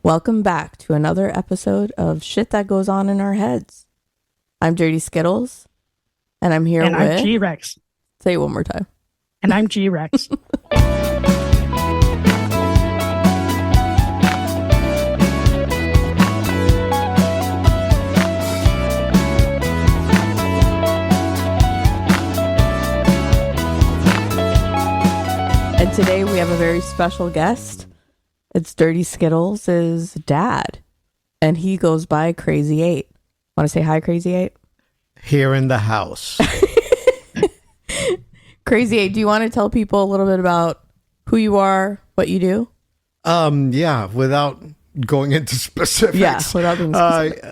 Welcome back to another episode of Shit That Goes On in Our Heads. I'm Dirty Skittles, and I'm here and with... I'm G-Rex. Say it one more time. And I'm G-Rex. And today we have a very special guest. It's Dirty Skittles' dad, and he goes by Crazy 8. Want to say hi, Crazy 8? Here in the house. Crazy 8, do you want to tell people a little bit about who you are, what you do? Yeah, without going into specifics. Yeah, without being specific.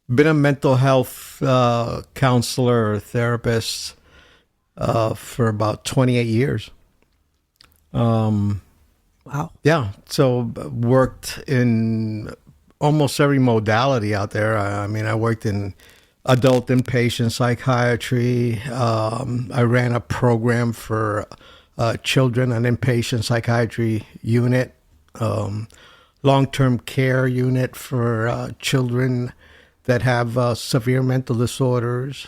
Been a mental health counselor or therapist for about 28 years. Wow. Yeah, so worked in almost every modality out there. I mean, I worked in adult inpatient psychiatry. I ran a program for children, an inpatient psychiatry unit, long-term care unit for children that have severe mental disorders.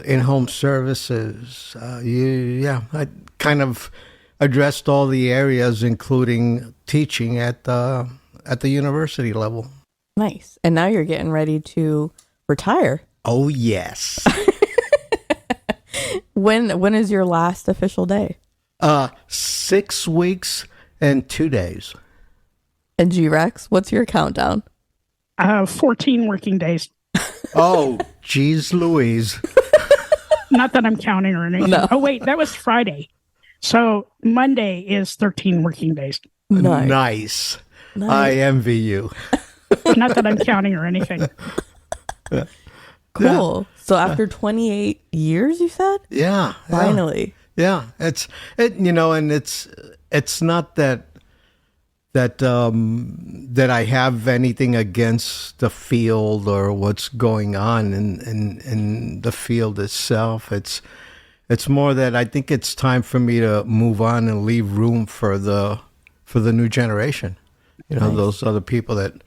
In-home services. I kind of addressed all the areas, including teaching at the university level. Nice. And now you're getting ready to retire. Oh, yes. When is your last official day? 6 weeks and 2 days. And G-Rex, what's your countdown? 14 working days. Oh, geez Louise. Not that I'm counting or anything. No. Oh, wait, that was Friday. So Monday is 13 working days. Nice. I envy you. Not that I'm counting or anything. Cool. So after 28 years, you said? Yeah. Finally. Yeah. It's not that I have anything against the field or what's going on in the field itself. It's more that I think it's time for me to move on and leave room for the new generation. Nice. Those other people that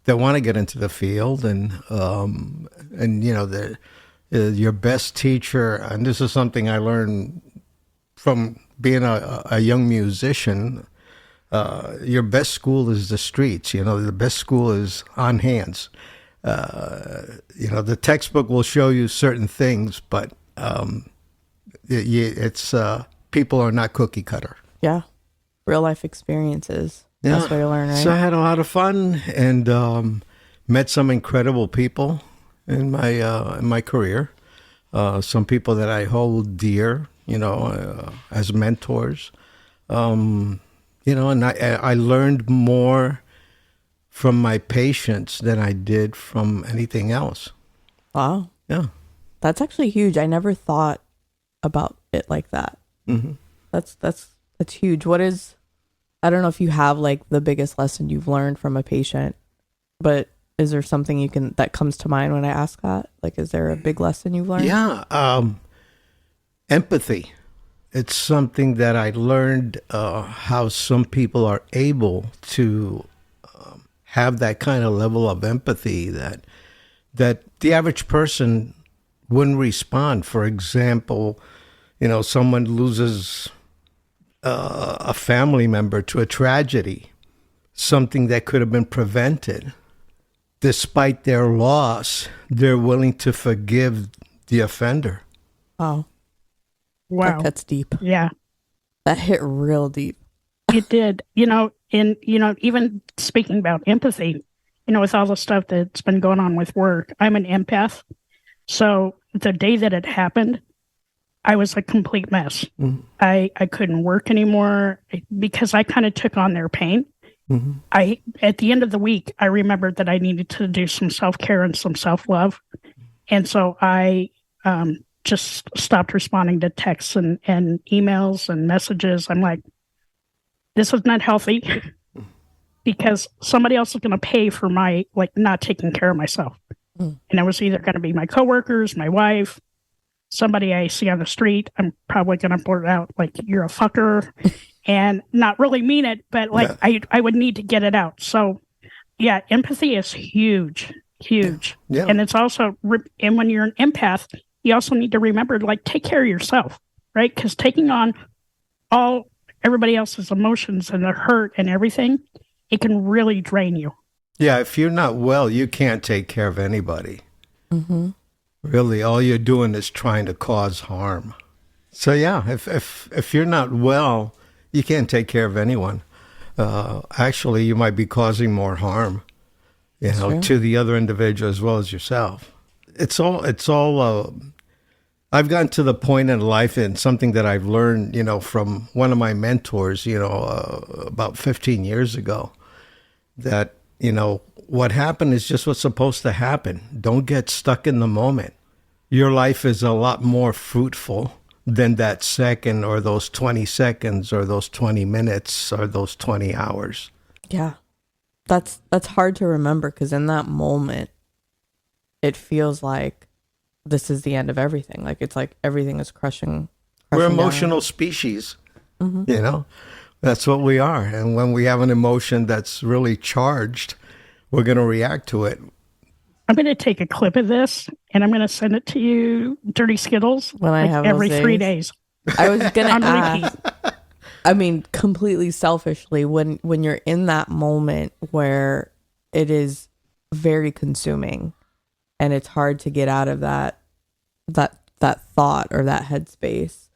want to get into the field and your best teacher. And this is something I learned from being a young musician. Your best school is the streets. The best school is on hands. The textbook will show you certain things, but it's people are not cookie cutter. Yeah. Real life experiences. Yeah. That's where you learn, right? So I had a lot of fun and met some incredible people in my career. Some people that I hold dear, as mentors. And I learned more from my patients than I did from anything else. Wow. Yeah. That's actually huge. I never thought about it like that. Mm-hmm. That's huge. I don't know if you have like the biggest lesson you've learned from a patient, but is there something that comes to mind when I ask that? Like, is there a big lesson you've learned? Yeah. Empathy. It's something that I learned how some people are able to have that kind of level of empathy that the average person wouldn't respond. For example, someone loses a family member to a tragedy, something that could have been prevented. Despite their loss, they're willing to forgive the offender. Oh. Wow. That's deep. Yeah. That hit real deep. It did. Even speaking about empathy, with all the stuff that's been going on with work, I'm an empath. So the day that it happened, I was a complete mess. Mm-hmm. I couldn't work anymore because I kind of took on their pain. Mm-hmm. At the end of the week, I remembered that I needed to do some self-care and some self-love. And so I just stopped responding to texts and emails and messages. I'm like, this is not healthy because somebody else is going to pay for my, not taking care of myself. Mm. And it was either going to be my coworkers, my wife, somebody I see on the street. I'm probably going to blurt out, you're a fucker. and not really mean it, but like Yeah. I would need to get it out. So yeah, empathy is huge, huge. Yeah. And it's also, and when you're an empath, you also need to remember to like take care of yourself, right? Because taking on all everybody else's emotions and the hurt and everything, it can really drain you. Yeah, if you're not well, you can't take care of anybody. Mm-hmm. Really, all you're doing is trying to cause harm. So yeah, if you're not well, you can't take care of anyone. Actually, you might be causing more harm, True. to the other individual as well as yourself. It's all. I've gotten to the point in life, and something that I've learned, from one of my mentors, about 15 years ago, that, what happened is just what's supposed to happen. Don't get stuck in the moment. Your life is a lot more fruitful than that second or those 20 seconds or those 20 minutes or those 20 hours. Yeah. That's hard to remember because in that moment, it feels like this is the end of everything. Like it's like everything is crushing We're down. emotional species, Mm-hmm. That's what we are. And when we have an emotion that's really charged, we're going to react to it. I'm going to take a clip of this and I'm going to send it to you, Dirty Skittles, When I have every those 3 days. days I was gonna on ask. repeat. I mean, completely selfishly, when you're in that moment where it is very consuming, and it's hard to get out of that thought or that headspace,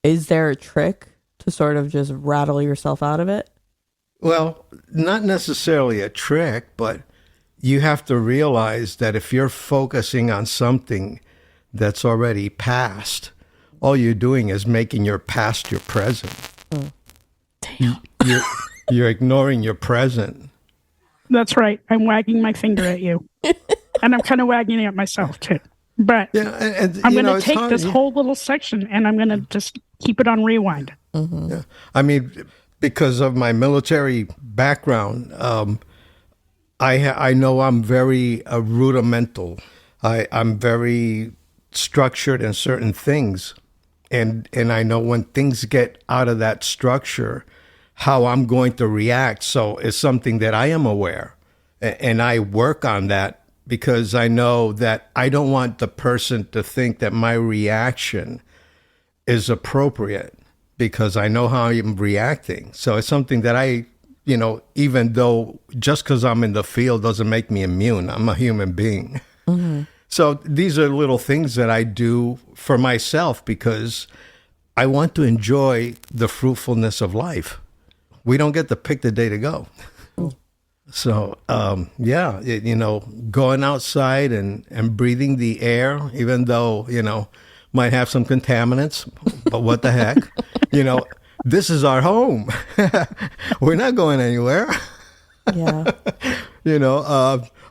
is there a trick to sort of just rattle yourself out of it? Well, not necessarily a trick, but you have to realize that if you're focusing on something that's already past, all you're doing is making your past your present. Damn. You're ignoring your present. That's right. I'm wagging my finger at you. And I'm kind of wagging it at myself too. But Yeah, and I'm going to it's take hard. this whole little section and I'm going to just keep it on rewind. Mm-hmm. Yeah. I mean, because of my military background, I know I'm very rudimental. I'm very structured in certain things, and I know when things get out of that structure, how I'm going to react. So it's something that I am aware, and I work on that because I know that I don't want the person to think that my reaction is appropriate because I know how I'm reacting. So it's something that I, even though just because I'm in the field doesn't make me immune, I'm a human being. Mm-hmm. So these are little things that I do for myself because I want to enjoy the fruitfulness of life. We don't get to pick the day to go. So, going outside and breathing the air, even though, might have some contaminants, but what the heck? This is our home. We're not going anywhere. Yeah.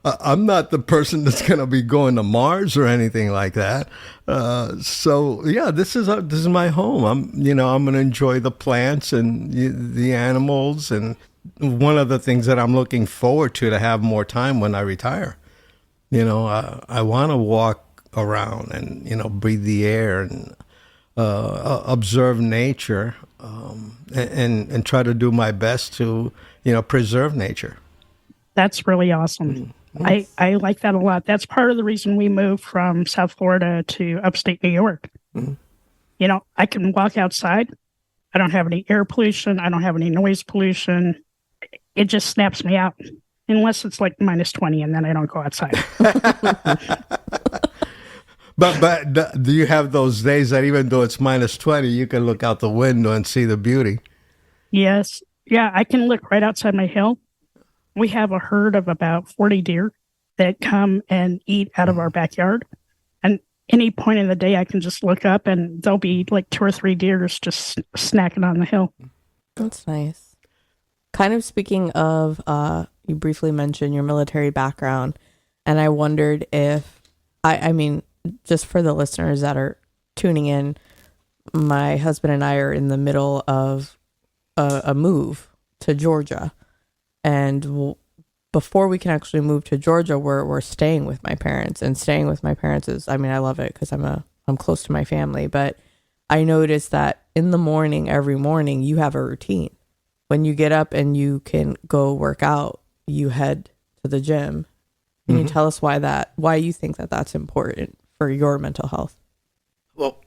I'm not the person that's going to be going to Mars or anything like that. This is my home. I'm going to enjoy the plants and the animals. And one of the things that I'm looking forward to have more time when I retire. I want to walk around and, breathe the air and observe nature and try to do my best to, preserve nature. That's really awesome. I like that a lot. That's part of the reason we moved from South Florida to upstate New York. Mm-hmm. I can walk outside. I don't have any air pollution. I don't have any noise pollution. It just snaps me out. Unless it's like minus 20 and then I don't go outside. But do you have those days that even though it's minus 20, you can look out the window and see the beauty? Yes. Yeah, I can look right outside my hill. We have a herd of about 40 deer that come and eat out of our backyard. And any point in the day, I can just look up and there'll be like 2 or 3 deers just snacking on the hill. That's nice. Kind of speaking of, you briefly mentioned your military background, and I wondered if, I mean, just for the listeners that are tuning in, my husband and I are in the middle of a move to Georgia. And before we can actually move to Georgia, we're staying with my parents. And staying with my parents is, I mean, I love it because I'm close to my family. But I noticed that in the morning, every morning, you have a routine. When you get up and you can go work out, you head to the gym. Can you tell us why you think that that's important for your mental health? Well,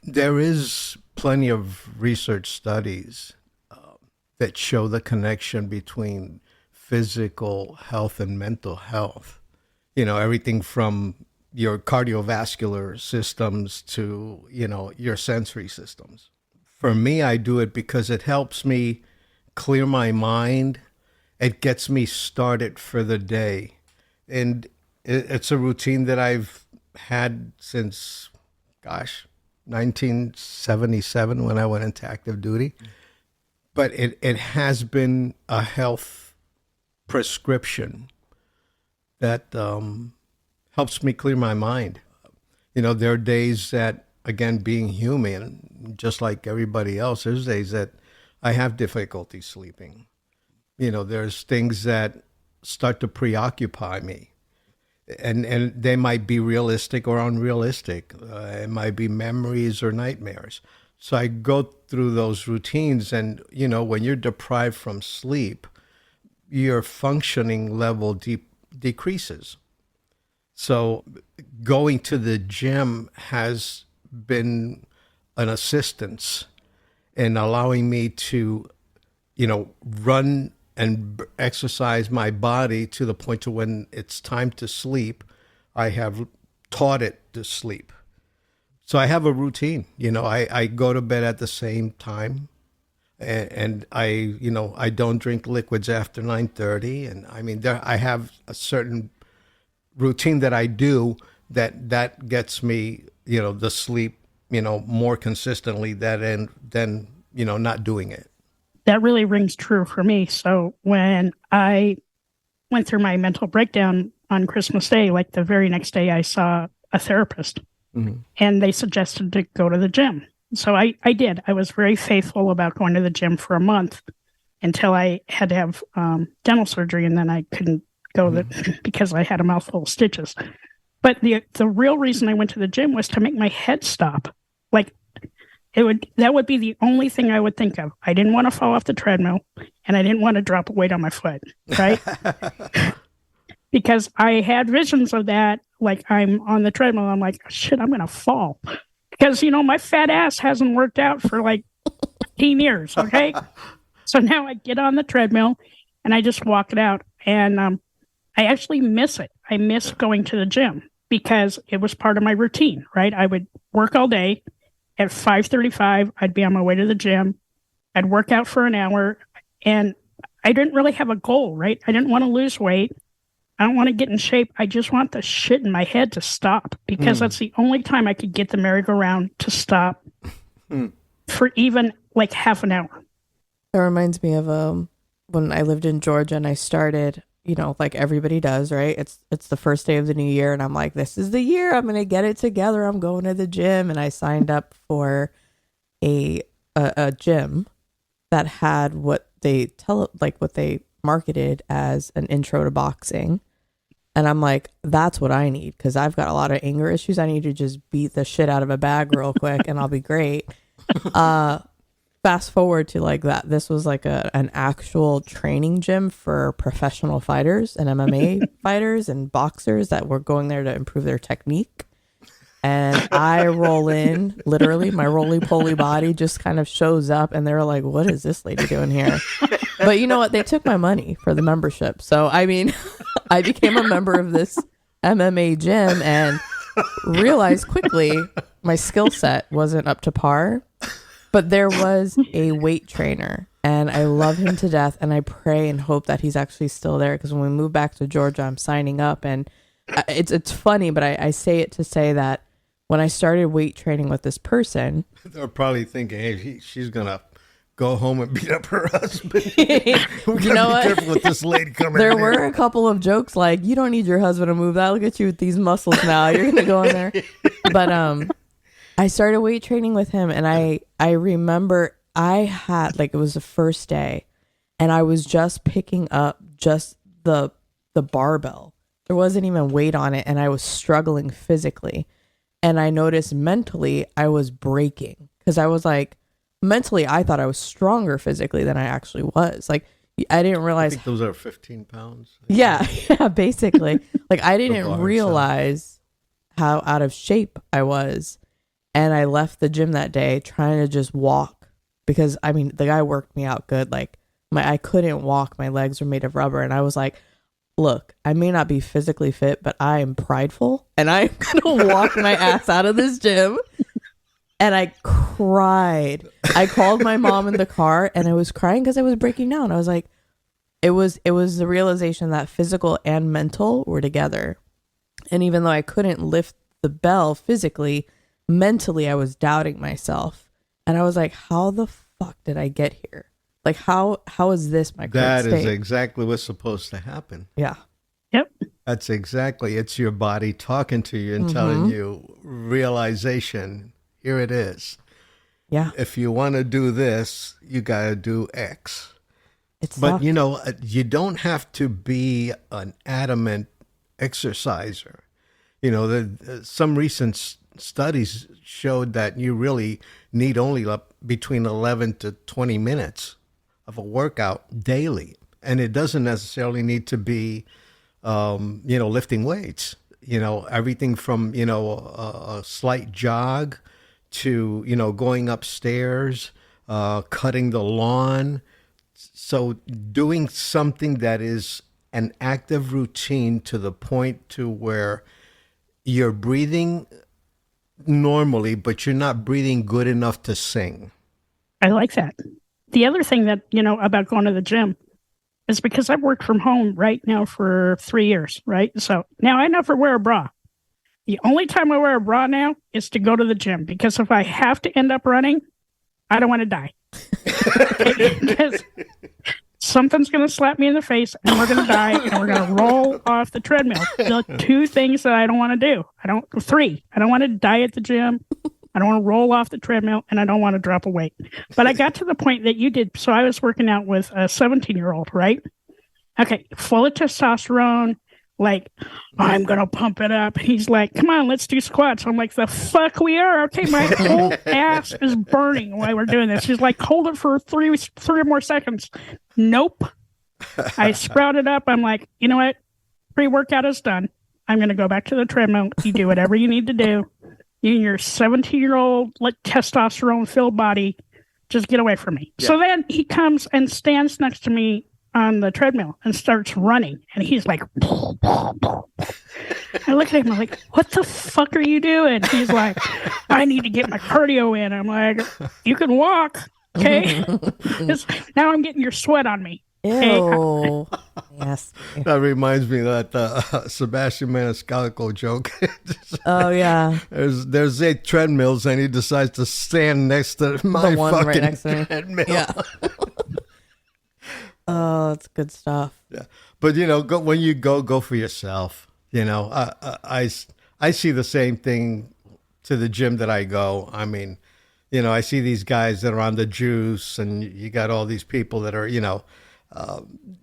there is plenty of research studies that show the connection between physical health and mental health. You know, everything from your cardiovascular systems to, you know, your sensory systems. For me, I do it because it helps me clear my mind. It gets me started for the day. And it's a routine that I've had since, 1977 when I went into active duty. But it has been a health prescription that helps me clear my mind. You know, there are days that, again, being human, just like everybody else, there's days that I have difficulty sleeping. You know, there's things that start to preoccupy me. And they might be realistic or unrealistic. It might be memories or nightmares. So I go through those routines, and, you know, when you're deprived from sleep, your functioning level decreases. So going to the gym has been an assistance in allowing me to, you know, run and exercise my body to the point to when it's time to sleep, I have taught it to sleep. So I have a routine. You know, I go to bed at the same time, and I don't drink liquids after 9:30. And I mean, I have a certain routine that I do that gets me, you know, the sleep, you know, more consistently than you know, not doing it. That really rings true for me. So when I went through my mental breakdown on Christmas Day, like the very next day, I saw a therapist, and they suggested to go to the gym. So I did. I was very faithful about going to the gym for a month until I had to have dental surgery, and then I couldn't go because I had a mouthful of stitches. But the real reason I went to the gym was to make my head stop. Like, that would be the only thing I would think of. I didn't want to fall off the treadmill, and I didn't want to drop a weight on my foot, right? Because I had visions of that, like I'm on the treadmill, I'm like, shit, I'm going to fall. Because, you know, my fat ass hasn't worked out for like 15 years, okay? So now I get on the treadmill, and I just walk it out, and I actually miss it. I miss going to the gym because it was part of my routine, right? I would work all day. At 5:35, I'd be on my way to the gym. I'd work out for an hour, and I didn't really have a goal, right? I didn't want to lose weight. I don't want to get in shape. I just want the shit in my head to stop, because that's the only time I could get the merry-go-round to stop for even like half an hour. That reminds me of when I lived in Georgia and I started, you know, like everybody does, right? It's the first day of the new year, and I'm like, this is the year. I'm gonna get it together. I'm going to the gym, and I signed up for a gym that had what they marketed as an intro to boxing, and I'm like, that's what I need, because I've got a lot of anger issues. I need to just beat the shit out of a bag real quick, and I'll be great. Fast forward to like that. This was like an actual training gym for professional fighters and MMA fighters and boxers that were going there to improve their technique. And I roll in, literally, my roly-poly body just kind of shows up, and they're like, what is this lady doing here? But you know what? They took my money for the membership. So, I mean, I became a member of this MMA gym and realized quickly my skill set wasn't up to par. But there was a weight trainer, and I love him to death, and I pray and hope that he's actually still there, because when we move back to Georgia, I'm signing up, and it's funny, but I say it to say that when I started weight training with this person... They're probably thinking, hey, she's going to go home and beat up her husband. We got to be careful with this lady coming There were a couple of jokes like, you don't need your husband to move that. Look at you with these muscles now. You're going to go in there. But I started weight training with him, and I remember I had, like, it was the first day, and I was just picking up just the barbell. There wasn't even weight on it, and I was struggling physically. And I noticed mentally I was breaking, because I was like, mentally, I thought I was stronger physically than I actually was. Like, I didn't I realize. think those are 15 pounds. Yeah, yeah, basically. Like, I didn't bar realize how out of shape I was. And I left the gym that day trying to just walk because, I mean, the guy worked me out good. Like, I couldn't walk. My legs were made of rubber. And I was like, look, I may not be physically fit, but I am prideful and I'm going to walk my ass out of this gym. And I cried. I called my mom in the car and I was crying because I was breaking down. I was like, it was the realization that physical and mental were together. And even though I couldn't lift the bell physically, mentally I was doubting myself. And I was like, how the fuck did I get here? Like, how is this my current That is state? exactly what's supposed to happen. Yeah. Yep. That's exactly. It's your body talking to you and telling you realization. Here it is. Yeah. If you want to do this, you got to do X. It's But, you know, you don't have to be an adamant exerciser. You know, some recent studies showed that you really need only between 11 to 20 minutes of a workout daily. And it doesn't necessarily need to be, you know, lifting weights. You know, everything from, you know, a slight jog to, you know, going upstairs, cutting the lawn. So doing something that is an active routine to the point to where you're breathing normally, but you're not breathing good enough to sing. I like that. The other thing that, you know, about going to the gym is because I've worked from home right now for 3 years, right? So now I never wear a bra. The only time I wear a bra now is to go to the gym because if I have to end up running, I don't want to die. Because something's going to slap me in the face and we're going to die and we're going to roll off the treadmill. The two things that I don't want to do. Three. I don't want to die at the gym. I don't want to roll off the treadmill and I don't want to drop a weight. But I got to the point that you did. So I was working out with a 17-year-old, right? Okay. Full of testosterone. Like, I'm going to pump it up. He's like, come on, let's do squats. I'm like, the fuck we are. Okay, my whole ass is burning while we're doing this. She's like, hold it for three more seconds. Nope. I sprouted up. I'm like, you know what? Pre-workout is done. I'm going to go back to the treadmill. You do whatever you need to do. You and your 17-year-old like, testosterone-filled body, just get away from me. Yeah. So then he comes and stands next to me on the treadmill and starts running. And he's like, I look at him, I'm like, what the fuck are you doing? He's like, I need to get my cardio in. I'm like, you can walk. Okay. Now I'm getting your sweat on me. Ew. Yes. That reminds me of that Sebastian Maniscalco joke. Oh yeah. There's 8 treadmills and he decides to stand next to my the one fucking right next to me. treadmill. Yeah. Oh, that's good stuff. Yeah, but you know, when you go for yourself. You know, I see the same thing to the gym that I go. I mean, you know, I see these guys that are on the juice, and you got all these people that are, you know,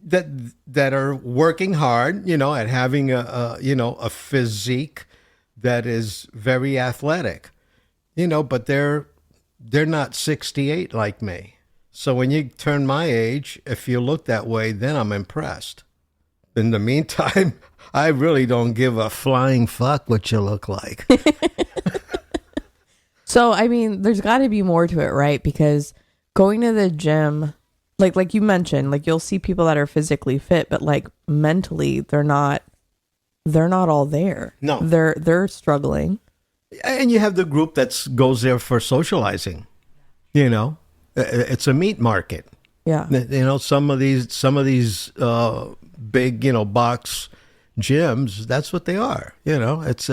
that are working hard, you know, at having a physique that is very athletic, you know, but they're not 68 like me. So when you turn my age, if you look that way, then I'm impressed. In the meantime, I really don't give a flying fuck what you look like. So, I mean, there's got to be more to it, right? Because going to the gym, like you mentioned, like you'll see people that are physically fit, but like mentally, they're not all there. No, they're struggling. And you have the group that goes there for socializing. You know, it's a meat market. Yeah. You know, some of these big, you know, box gyms, that's what they are. You know, it's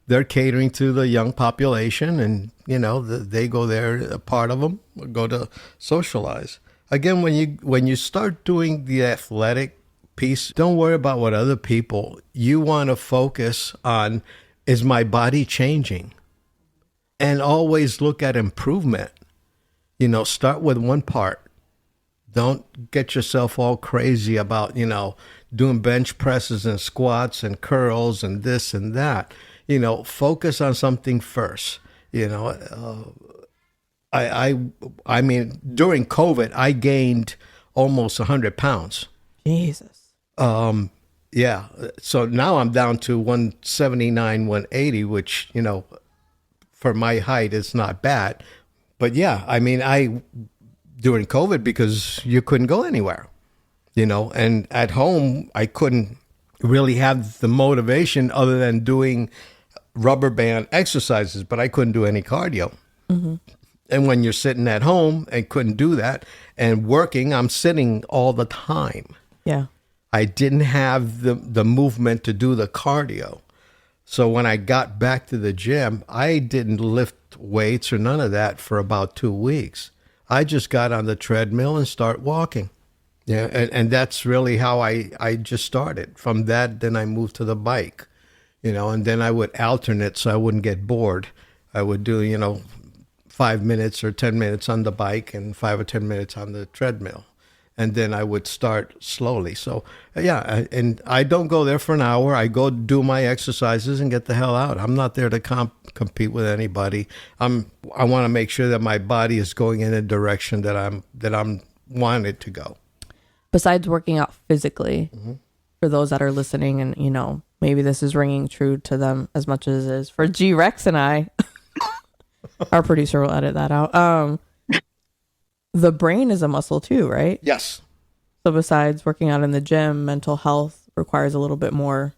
they're catering to the young population, and you know, they go there. A part of them go to socialize. Again, when you start doing the athletic piece, don't worry about what other people. You want to focus on, is my body changing? And always look at improvement. You know, start with one part. Don't get yourself all crazy about, you know, doing bench presses and squats and curls and this and that. You know, focus on something first. You know, I mean, during COVID, I gained almost 100 pounds. Jesus. Yeah. So now I'm down to 179, 180, which, for my height, is not bad. But yeah, I mean, during COVID, because you couldn't go anywhere, and at home, I couldn't really have the motivation other than doing rubber band exercises, but I couldn't do any cardio. Mm-hmm. And when you're sitting at home and couldn't do that and working, I'm sitting all the time. Yeah. I didn't have the movement to do the cardio. So when I got back to the gym, I didn't lift weights or none of that for about 2 weeks. I just got on the treadmill and start walking. Yeah, and that's really how I just started. From that, then I moved to the bike, and then I would alternate so I wouldn't get bored. I would do, 5 minutes or 10 minutes on the bike and 5 or 10 minutes on the treadmill. And then I would start slowly. So, yeah, and I don't go there for an hour. I go do my exercises and get the hell out. I'm not there to compete with anybody. I want to make sure that my body is going in a direction that I'm wanting it to go. Besides working out physically, Mm-hmm. for those that are listening, and maybe this is ringing true to them as much as it is for G Rex and I. Our producer will edit that out. The brain is a muscle too, right? Yes. So besides working out in the gym, mental health requires a little bit more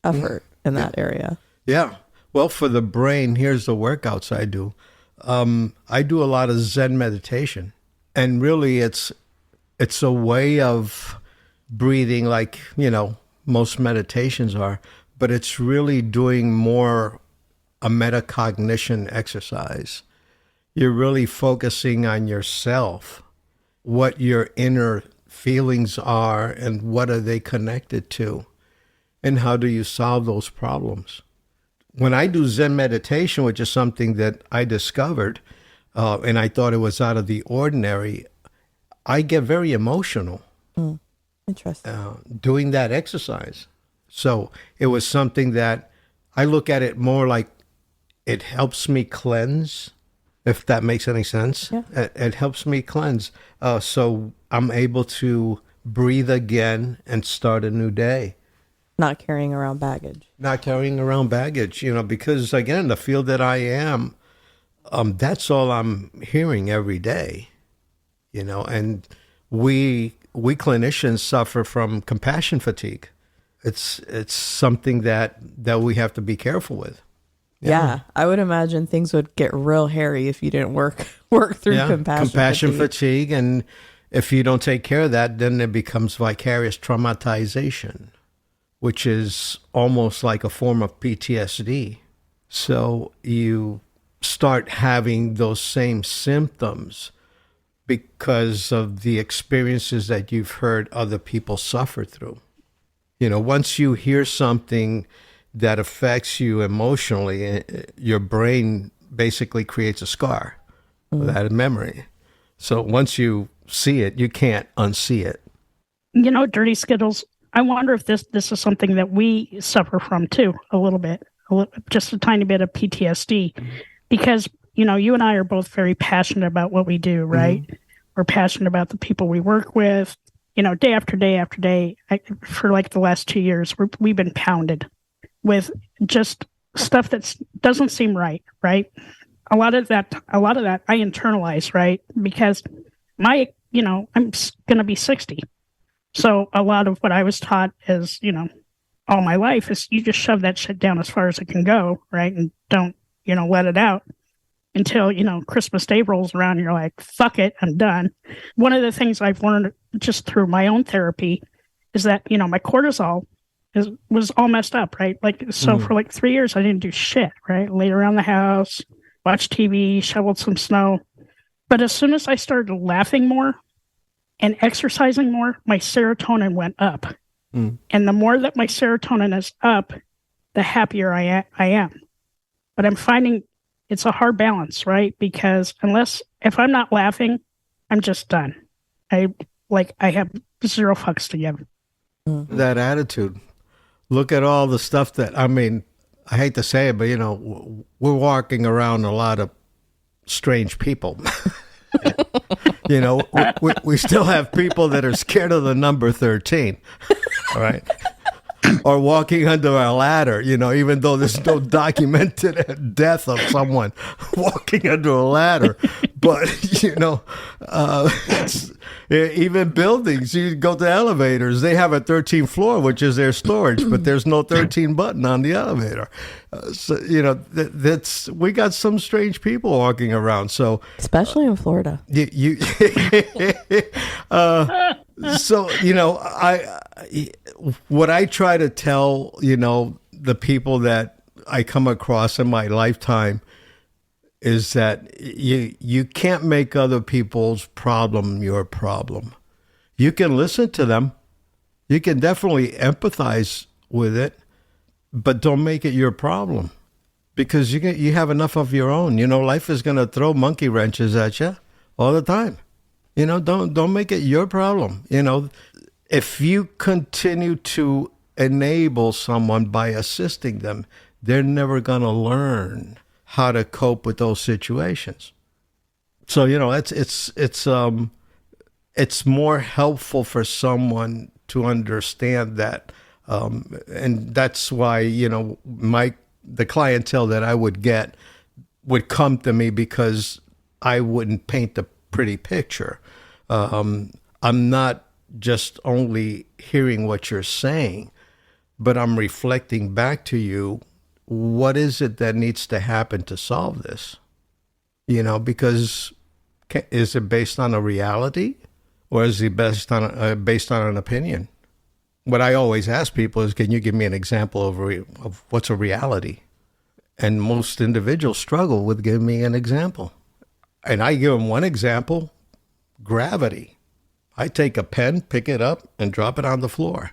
effort in that area. Yeah. Well, for the brain, here's the workouts I do. I do a lot of Zen meditation, and really it's a way of breathing like, most meditations are, but it's really doing more a metacognition exercise. You're really focusing on yourself, what your inner feelings are and what are they connected to, and how do you solve those problems. When I do Zen meditation, which is something that I discovered, and I thought it was out of the ordinary, I get very emotional Interesting. doing that exercise. So it was something that I look at it more like it helps me cleanse, if that makes any sense. Yeah. It helps me cleanse. So I'm able to breathe again and start a new day. Not carrying around baggage. Not carrying around baggage, because again, the field that I am, that's all I'm hearing every day, and we clinicians suffer from compassion fatigue. It's something that we have to be careful with. Yeah. I would imagine things would get real hairy if you didn't work through compassion fatigue. And if you don't take care of that, then it becomes vicarious traumatization, which is almost like a form of PTSD. So you start having those same symptoms because of the experiences that you've heard other people suffer through. Once you hear something that affects you emotionally, your brain basically creates a scar without a memory. So once you see it, you can't unsee it. Dirty Skittles, I wonder if this is something that we suffer from too, a little bit, just a tiny bit of PTSD, because, you and I are both very passionate about what we do, right? Mm-hmm. We're passionate about the people we work with, day after day after day. For like the last 2 years, we've been pounded with just stuff that doesn't seem right. A lot of that I internalize, right? Because I'm going to be 60. So a lot of what I was taught is, all my life is you just shove that shit down as far as it can go, right? And don't, let it out until, Christmas Day rolls around and you're like, fuck it, I'm done. One of the things I've learned just through my own therapy is that, my cortisol was all messed up, right? For like 3 years, I didn't do shit, right? Laid around the house, watched TV, shoveled some snow. But as soon as I started laughing more and exercising more, my serotonin went up. And the more that my serotonin is up, the happier I am. But I'm finding it's a hard balance, right? Because if I'm not laughing, I'm just done. I have zero fucks to give. That attitude. Look at all the stuff that, I hate to say it, but, we're walking around a lot of strange people. You know, we still have people that are scared of the number 13. All right. Or walking under a ladder, you know, even though there's no documented death of someone walking under a ladder. But, you know, even buildings, you go to elevators, they have a 13th floor, which is their storage, but there's no 13 button on the elevator. So, you know, we got some strange people walking around. So, especially in Florida. So, you know, what I try to tell, you know, the people that I come across in my lifetime is that you can't make other people's problem your problem. You can listen to them. You can definitely empathize with it, but don't make it your problem, because you have enough of your own. You know, life is going to throw monkey wrenches at you all the time. You know, don't make it your problem. You know, if you continue to enable someone by assisting them, they're never going to learn how to cope with those situations. So, you know, it's more helpful for someone to understand that. And that's why, you know, the clientele that I would get would come to me, because I wouldn't paint the pretty picture. I'm not just only hearing what you're saying, but I'm reflecting back to you, what is it that needs to happen to solve this? You know, because is it based on a reality, or is it based on an opinion? What I always ask people is, can you give me an example of what's a reality? And most individuals struggle with giving me an example. And I give them one example: gravity. I take a pen, pick it up, and drop it on the floor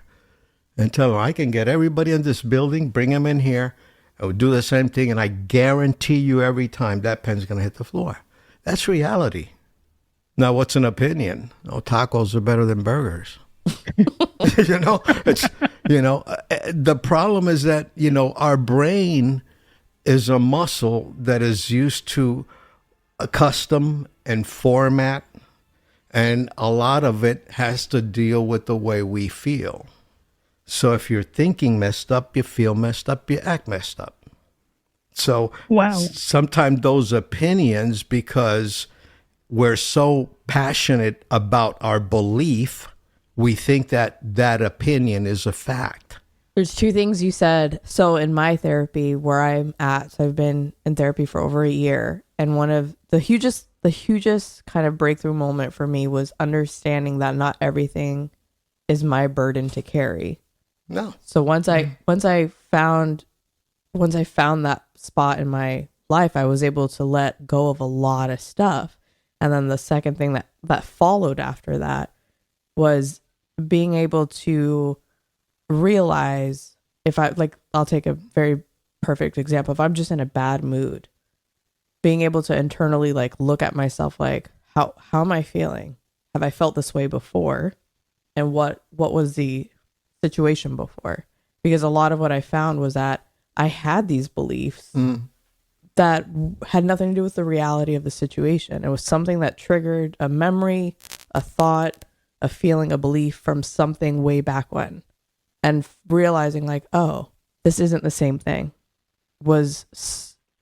and tell them I can get everybody in this building, bring them in here, and we'll do the same thing, and I guarantee you every time that pen's going to hit the floor. That's reality. Now, what's an opinion? Oh, tacos are better than burgers. You know, the problem is that, you know, our brain is a muscle that is used to custom and format, and a lot of it has to deal with the way we feel. So if you're thinking messed up, you feel messed up, you act messed up. So wow. Sometimes those opinions, because we're so passionate about our belief, we think that that opinion is a fact. There's two things you said. So in my therapy, where I'm at, so I've been in therapy for over a year, and one of the hugest kind of breakthrough moment for me was understanding that not everything is my burden to carry. No. So once I found that spot in my life, I was able to let go of a lot of stuff. And then the second thing that followed after that was being able to realize, I'll take a very perfect example. If I'm just in a bad mood, being able to internally look at myself, how am I feeling? Have I felt this way before? And what was the situation before? Because a lot of what I found was that I had these beliefs that had nothing to do with the reality of the situation. It was something that triggered a memory, a thought, a feeling, a belief from something way back when. And realizing oh, this isn't the same thing.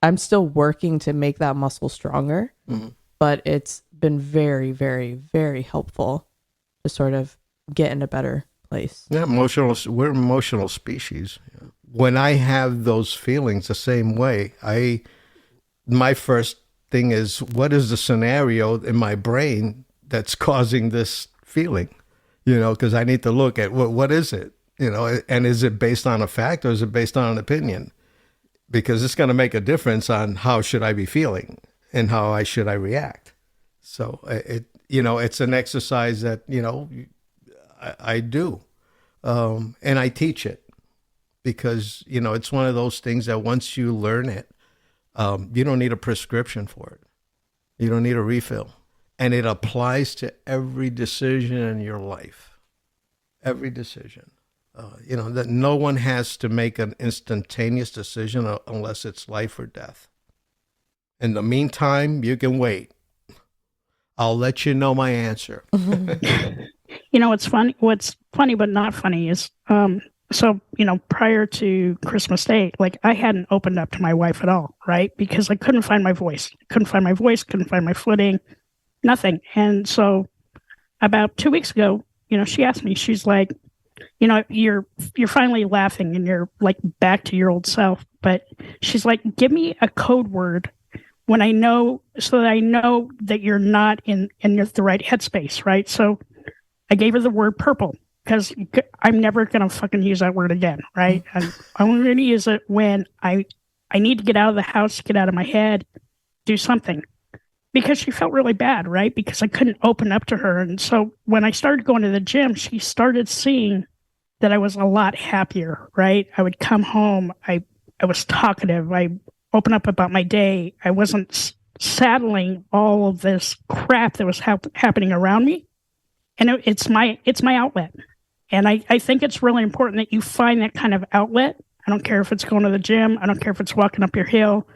I'm still working to make that muscle stronger, but it's been very, very, very helpful to sort of get in a better place. Yeah, we're emotional species. When I have those feelings the same way, my first thing is, what is the scenario in my brain that's causing this feeling? Because I need to look at what is it, and is it based on a fact, or is it based on an opinion? Because it's going to make a difference on how should I be feeling and how should I react. So it's an exercise that, I do. And I teach it because, it's one of those things that once you learn it, you don't need a prescription for it. You don't need a refill. And it applies to every decision in your life. Every decision. That no one has to make an instantaneous decision unless it's life or death. In the meantime, you can wait. I'll let you know my answer. What's funny but not funny is so prior to Christmas Day, like I hadn't opened up to my wife at all, right? Because I couldn't find my voice. Couldn't find my footing, nothing. And so about 2 weeks ago, she asked me, she's like, you're finally laughing and you're like back to your old self. But she's like, give me a code word when I know, so that I know that you're not in the right headspace, right? So I gave her the word purple because I'm never gonna fucking use that word again, right? And I'm only gonna use it when I need to get out of the house, get out of my head, do something. Because she felt really bad, right? Because I couldn't open up to her. And so when I started going to the gym, she started seeing that I was a lot happier, right? I would come home, I was talkative, I open up about my day. I wasn't saddling all of this crap that was happening around me. And it's my outlet. And I think it's really important that you find that kind of outlet. I don't care if it's going to the gym. I don't care if it's walking up your hill.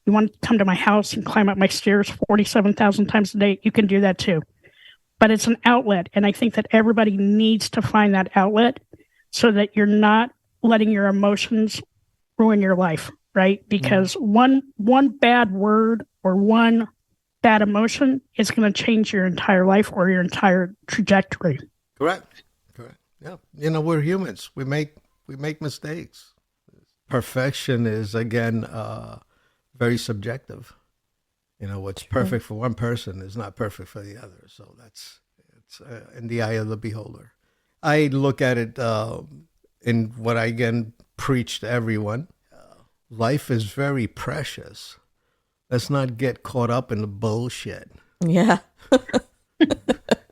You want to come to my house and climb up my stairs 47,000 times a day, you can do that too. But it's an outlet. And I think that everybody needs to find that outlet so that you're not letting your emotions ruin your life, right? Because one bad word or one bad emotion is going to change your entire life or your entire trajectory. Correct. Yeah. We're humans. We make mistakes. Perfection is, again, very subjective. What's perfect for one person is not perfect for the other. So it's in the eye of the beholder. I look at it in what I, again, preach to everyone. Life is very precious. Let's not get caught up in the bullshit. Yeah.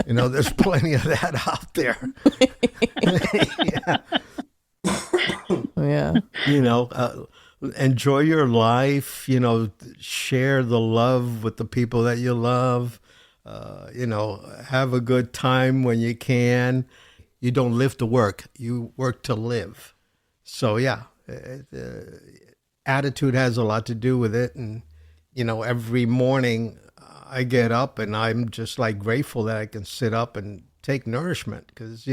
There's plenty of that out there. Yeah. Enjoy your life, share the love with the people that you love, have a good time when you can. You don't live to work, you work to live. So yeah, attitude has a lot to do with it. And, every morning I get up and I'm just like grateful that I can sit up and take nourishment because,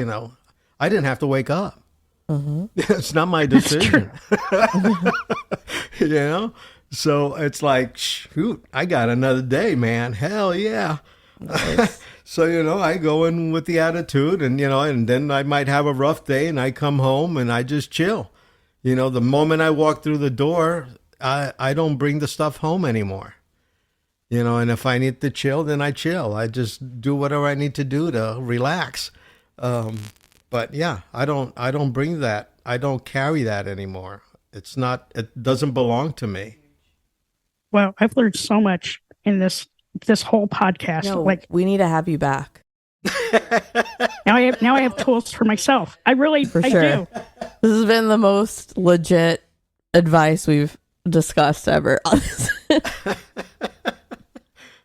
I didn't have to wake up. Mm-hmm. It's not my decision. So it's like, shoot, I got another day, man. Hell yeah. Nice. So, I go in with the attitude and then I might have a rough day and I come home and I just chill. The moment I walk through the door, I don't bring the stuff home anymore. And if I need to chill, then I chill. I just do whatever I need to do to relax. But yeah, I don't bring that. I don't carry that anymore. It doesn't belong to me. Well, I've learned so much in this whole podcast. No, we need to have you back. Now I have tools for myself. I do. This has been the most legit advice we've discussed ever.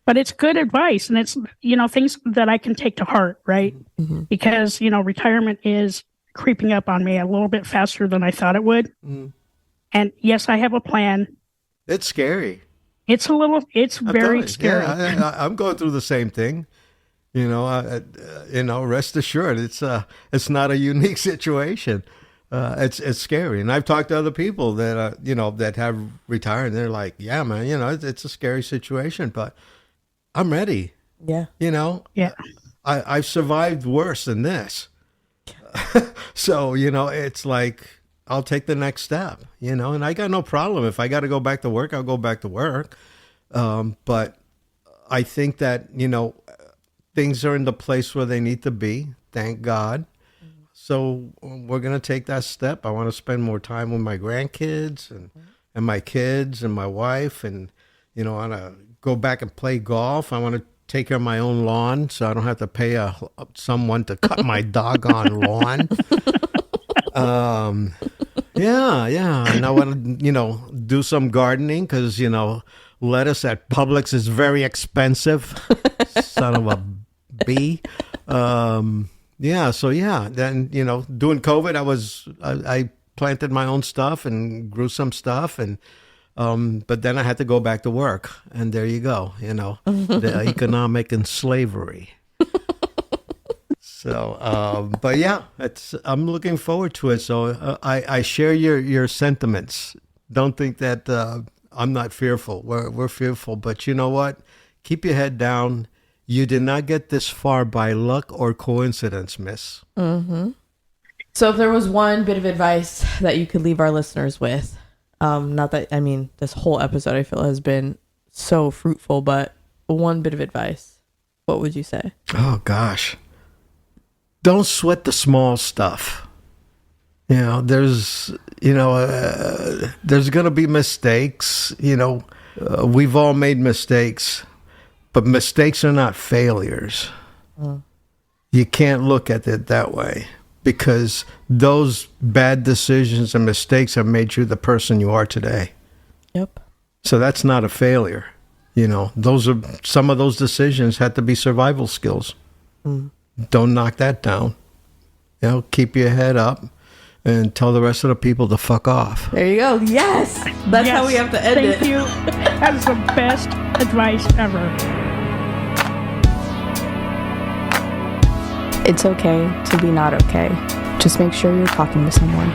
But it's good advice, and it's things that I can take to heart, right? Mm-hmm. Because retirement is creeping up on me a little bit faster than I thought it would. Mm. And yes, I have a plan. It's scary. It's very scary. Yeah, I'm going through the same thing. Rest assured, it's not a unique situation. It's scary, and I've talked to other people that that have retired, and they're like, "Yeah, man, it's a scary situation, but I'm ready." Yeah, yeah. I've survived worse than this, so it's like I'll take the next step, and I got no problem if I got to go back to work, I'll go back to work, but I think that things are in the place where they need to be. Thank God. So we're going to take that step. I want to spend more time with my grandkids and my kids and my wife. And, I want to go back and play golf. I want to take care of my own lawn so I don't have to pay someone to cut my doggone lawn. Yeah. And I want to, do some gardening because, lettuce at Publix is very expensive. Son of a bee. Yeah. So yeah, then, during COVID, I planted my own stuff and grew some stuff. And, But then I had to go back to work, and there you go. The economic and slavery. So, but yeah, I'm looking forward to it. So I share your sentiments. Don't think that I'm not fearful. We're fearful, but you know what? Keep your head down. You did not get this far by luck or coincidence, miss. Mm-hmm. So if there was one bit of advice that you could leave our listeners with, not that, I mean, this whole episode I feel has been so fruitful, but one bit of advice, what would you say? Oh, gosh. Don't sweat the small stuff. There's going to be mistakes. We've all made mistakes. But mistakes are not failures. You can't look at it that way, because those bad decisions and mistakes have made you the person you are today. Yep. So that's not a failure. Some of those decisions had to be survival skills. Don't knock that down. Keep your head up and tell the rest of the people to fuck off. There you go. Yes. That's how we have to end it. Thank you. That is the best advice ever. It's okay to be not okay. Just make sure you're talking to someone.